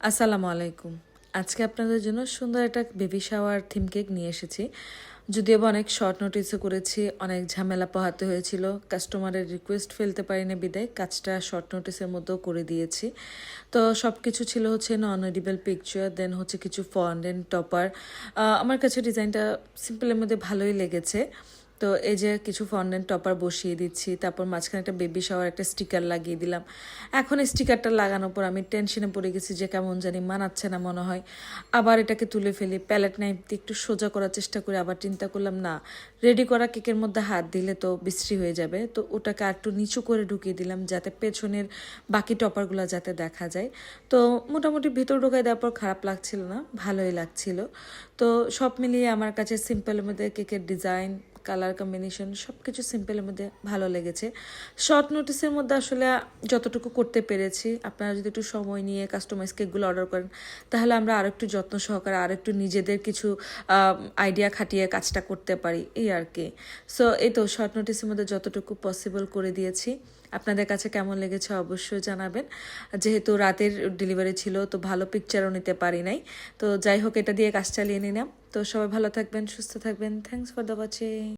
আসসালামু আলাইকুম। আজকে আপনাদের জন্য সুন্দর একটা বেবি শাওয়ার থিম কেক নিয়ে এসেছি। যদিও বা অনেক শর্ট নোটিসে করেছি, অনেক ঝামেলা পোহাতে হয়েছিল। কাস্টমারের রিকোয়েস্ট ফেলতে পারিনি বিদায় কাজটা শর্ট নোটিসের মধ্যেও করে দিয়েছি। তো সব কিছু ছিল হচ্ছে নন এডিবল পিকচার, দেন হচ্ছে কিছু ফন্ডেন্ট টপার। আমার কাছে ডিজাইনটা সিম্পলের মধ্যে ভালোই লেগেছে। তো এই যে কিছু ফন্ডেন্ট টপার বসিয়ে দিচ্ছি, তারপর মাঝখানে একটা বেবি শাওয়ার একটা স্টিকার লাগিয়ে দিলাম। এখন এই স্টিকারটা লাগানোর পর আমি টেনশনে পড়ে গেছি যে কেমন জানি মানাচ্ছে না মনে হয়। আবার এটাকে তুলে ফেলি, প্যালেট নাইফ দিয়ে একটু সোজা করার চেষ্টা করি, আবার চিন্তা করলাম না, রেডি করা কেকের মধ্যে হাত দিলে তো বিশ্রী হয়ে যাবে। তো ওটাকে আর একটু নিচু করে ঢুকিয়ে দিলাম যাতে পেছনের বাকি টপারগুলো যাতে দেখা যায়। তো মোটামুটি ভিতর ঢোকায় দেওয়ার পর খারাপ লাগছিল না, ভালোই লাগছিল। তো সব মিলিয়ে আমার কাছে সিম্পলের মধ্যে কেকের ডিজাইন, কালার কম্বিনেশন সব কিছু সিম্পলের মধ্যে ভালো লেগেছে। শর্ট নোটিসের মধ্যে আসলে যতটুকু করতে পেরেছি, আপনারা যদি একটু সময় নিয়ে কাস্টমাইজ কেকগুলো অর্ডার করেন তাহলে আমরা আরও একটু যত্ন সহকারে আর একটু নিজেদের কিছু আইডিয়া খাটিয়ে কাজটা করতে পারি, এই আর কি। সো এই তো শর্ট নোটিসের মধ্যে যতটুকু পসিবল করে দিয়েছি। আপনাদের কাছে কেমন লেগেছে অবশ্যই জানাবেন। যেহেতু রাতের ডেলিভারি ছিল তো ভালো পিকচারও নিতে পারি নাই। তো যাই হোক, এটা দিয়ে কাজ চালিয়ে নিলাম। তো সবাই ভালো থাকবেন, সুস্থ থাকবেন। Thanks for the watching.